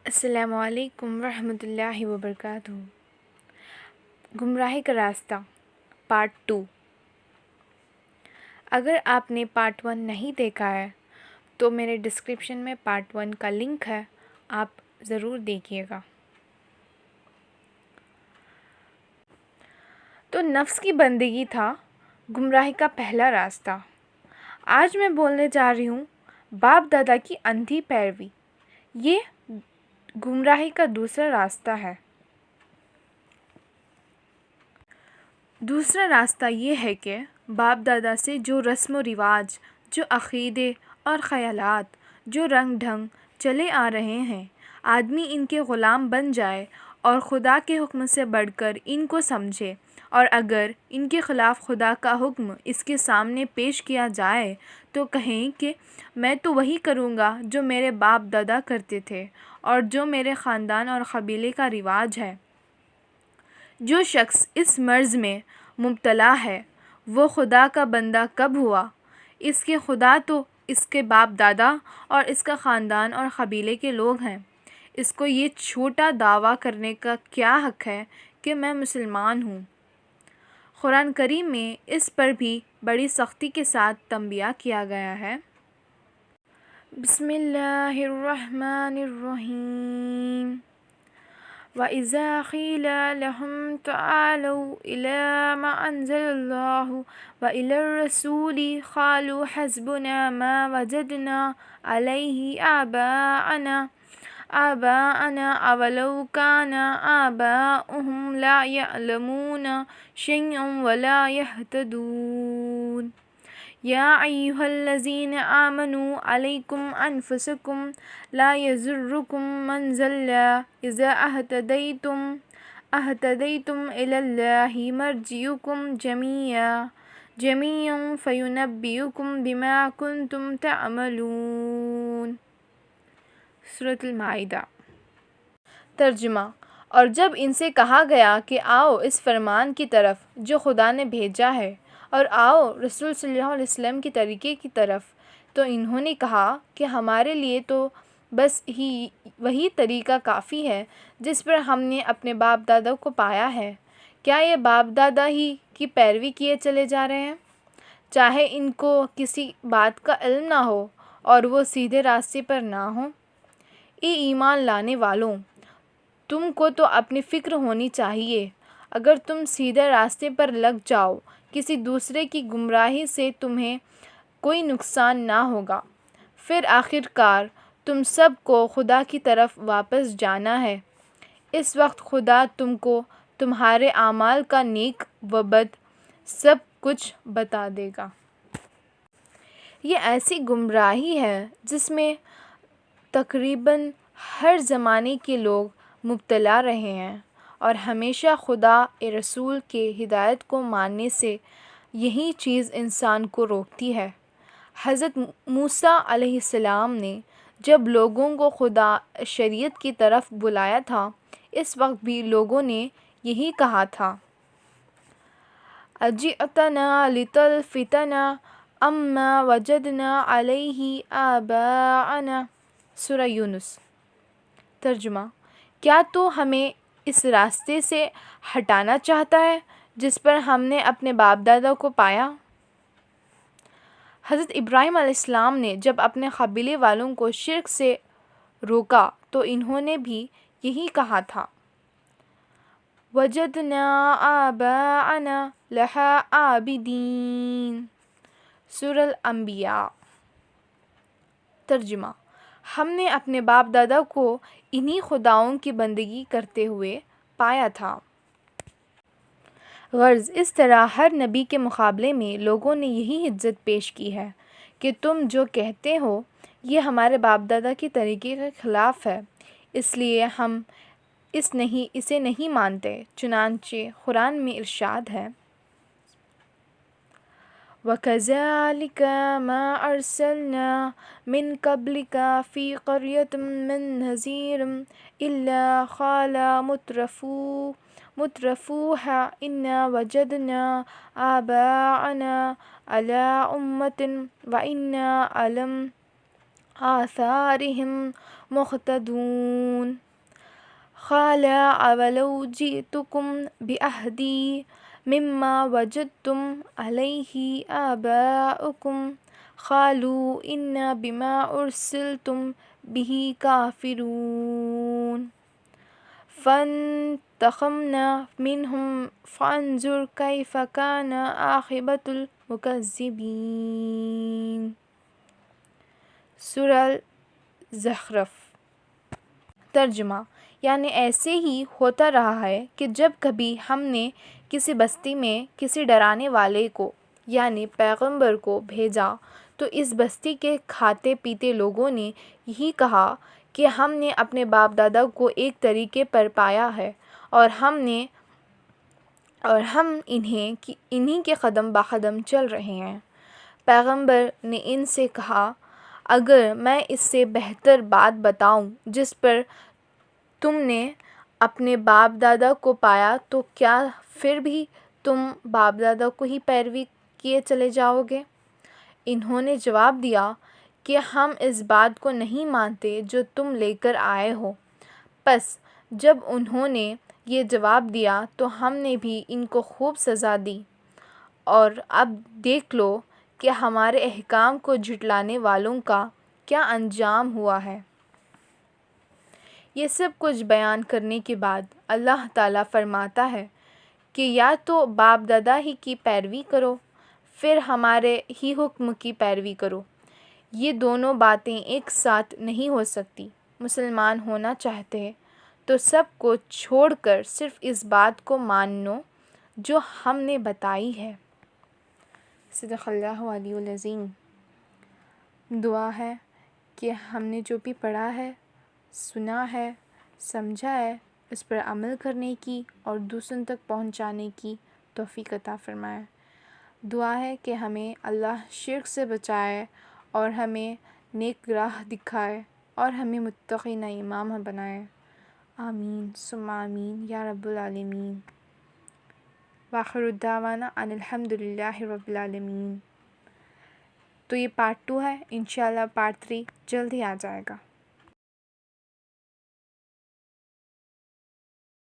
السلام علیکم ورحمۃ اللہ وبرکاتہ۔ گمراہی کا راستہ پارٹ 2۔ اگر آپ نے پارٹ 1 نہیں دیکھا ہے تو میرے ڈسکرپشن میں پارٹ 1 کا لنک ہے، آپ ضرور دیکھیے گا۔ تو نفس کی بندگی تھا گمراہی کا پہلا راستہ۔ آج میں بولنے جا رہی ہوں باپ دادا کی اندھی پیروی، یہ گمراہی کا دوسرا راستہ ہے۔ دوسرا راستہ یہ ہے کہ باپ دادا سے جو رسم و رواج، جو عقیدے اور خیالات، جو رنگ ڈھنگ چلے آ رہے ہیں، آدمی ان کے غلام بن جائے اور خدا کے حکم سے بڑھ کر ان کو سمجھے، اور اگر ان کے خلاف خدا کا حکم اس کے سامنے پیش کیا جائے تو کہیں کہ میں تو وہی کروں گا جو میرے باپ دادا کرتے تھے اور جو میرے خاندان اور قبیلے کا رواج ہے۔ جو شخص اس مرض میں مبتلا ہے وہ خدا کا بندہ کب ہوا؟ اس کے خدا تو اس کے باپ دادا اور اس کا خاندان اور قبیلے کے لوگ ہیں۔ اس کو یہ چھوٹا دعویٰ کرنے کا کیا حق ہے کہ میں مسلمان ہوں؟ قرآن کریم میں اس پر بھی بڑی سختی کے ساتھ تنبیہ کیا گیا ہے۔ بسم اللہ الرحمن الرحیم۔ وَإِذَا قِيلَ لَهُمْ تَعَالَوْا إِلَىٰ مَا أَنزَلَ اللَّهُ وَإِلَى الرَّسُولِ قَالُوا حَسْبُنَا مَا وَجَدْنَا عَلَيْهِ آبَاءَنَا أَوَلَوْ كَانَ آبَاؤُهُمْ لَا يَعْلَمُونَ شَيْئًا وَلَا يَهْتَدُونَ۔ یا ایھا الذین آمنوا علیکم انفسکم لا یضرکم من ضل اذا اہتدیتم الی اللہ مرجعکم جمیعا فینبئکم بما کنتم تعملون۔ سورۃ المائدہ۔ ترجمہ: اور جب ان سے کہا گیا کہ آؤ اس فرمان کی طرف جو خدا نے بھیجا ہے، اور آؤ رسول صلی اللہ علیہ وسلم کے طریقے کی طرف، تو انہوں نے کہا کہ ہمارے لیے تو بس وہی طریقہ کافی ہے جس پر ہم نے اپنے باپ دادا کو پایا ہے۔ کیا یہ باپ دادا ہی کی پیروی کیے چلے جا رہے ہیں، چاہے ان کو کسی بات کا علم نہ ہو اور وہ سیدھے راستے پر نہ ہوں؟ اے ایمان لانے والوں، تم کو تو اپنی فکر ہونی چاہیے۔ اگر تم سیدھے راستے پر لگ جاؤ، کسی دوسرے کی گمراہی سے تمہیں کوئی نقصان نہ ہوگا۔ پھر آخر کار تم سب کو خدا کی طرف واپس جانا ہے۔ اس وقت خدا تم کو تمہارے اعمال کا نیک و بد سب کچھ بتا دے گا۔ یہ ایسی گمراہی ہے جس میں تقریباً ہر زمانے کے لوگ مبتلا رہے ہیں، اور ہمیشہ خدا رسول کے ہدایت کو ماننے سے یہی چیز انسان کو روکتی ہے۔ حضرت موسیٰ علیہ السلام نے جب لوگوں کو خدا شریعت کی طرف بلایا تھا، اس وقت بھی لوگوں نے یہی کہا تھا، اجئتنا لتلفتنا عما وجدنا علیہ آباءنا۔ سورہ یونس۔ ترجمہ: کیا تو ہمیں اس راستے سے ہٹانا چاہتا ہے جس پر ہم نے اپنے باپ دادا کو پایا؟ حضرت ابراہیم علیہ السلام نے جب اپنے قبیلے والوں کو شرک سے روکا تو انہوں نے بھی یہی کہا تھا، وَجَدْنَا آبَاءَنَا لَهَا عَابِدِينَ۔ سورۃ الانبیاء۔ ترجمہ: ہم نے اپنے باپ دادا کو انہی خداؤں کی بندگی کرتے ہوئے پایا تھا۔ غرض اس طرح ہر نبی کے مقابلے میں لوگوں نے یہی عزت پیش کی ہے کہ تم جو کہتے ہو یہ ہمارے باپ دادا کے طریقے کے خلاف ہے، اس لیے ہم اسے نہیں مانتے۔ چنانچہ قرآن میں ارشاد ہے، وَكَذَلِكَ مَا أَرْسَلْنَا مِن قَبْلِكَ فِي قَرْيَةٍ مِّن نَّذِيرٍ إِلَّا قَالَ مُتْرَفُوهَا إِنَّا وَجَدْنَا آبَاءَنَا عَلَىٰ أُمَّةٍ وَإِنَّا آثارهم مقتدون قال أولو جئتكم بأهدى مما وجدتم عليه آباءكم قالوا إنا بما أرسلتم به كافرون فانتقمنا منهم فانظر كيف كان عاقبة المكذبين۔ سورہ زخرف۔ ترجمہ، یعنی ایسے ہی ہوتا رہا ہے کہ جب کبھی ہم نے کسی بستی میں کسی ڈرانے والے کو یعنی پیغمبر کو بھیجا تو اس بستی کے کھاتے پیتے لوگوں نے یہی کہا کہ ہم نے اپنے باپ دادا کو ایک طریقے پر پایا ہے اور ہم انہی کے قدم بقدم چل رہے ہیں۔ پیغمبر نے ان سے کہا، اگر میں اس سے بہتر بات بتاؤں جس پر تم نے اپنے باپ دادا کو پایا تو کیا پھر بھی تم باپ دادا کو ہی پیروی کیے چلے جاؤ گے؟ انہوں نے جواب دیا کہ ہم اس بات کو نہیں مانتے جو تم لے کر آئے ہو۔ پس جب انہوں نے یہ جواب دیا تو ہم نے بھی ان کو خوب سزا دی، اور اب دیکھ لو کہ ہمارے احکام کو جھٹلانے والوں کا کیا انجام ہوا ہے۔ یہ سب کچھ بیان کرنے کے بعد اللہ تعالیٰ فرماتا ہے کہ یا تو باپ دادا ہی کی پیروی کرو، پھر ہمارے ہی حکم کی پیروی کرو۔ یہ دونوں باتیں ایک ساتھ نہیں ہو سکتی۔ مسلمان ہونا چاہتے تو سب کو چھوڑ کر صرف اس بات کو مانو جو ہم نے بتائی ہے۔ صدق اللہ علیہ العظیم۔ دعا ہے کہ ہم نے جو بھی پڑھا ہے، سنا ہے، سمجھا ہے، اس پر عمل کرنے کی اور دوسروں تک پہنچانے کی توفیق عطا فرمائے۔ دعا ہے کہ ہمیں اللہ شرک سے بچائے اور ہمیں نیک راہ دکھائے اور ہمیں متقین امام بنائے۔ آمین ثم آمین یا رب العالمین۔ وآخر دعوانا ان الحمد للہ رب العالمین۔ تو یہ پارٹ 2 ہے، انشاءاللہ پارٹ 3 جلد ہی آ جائے گا۔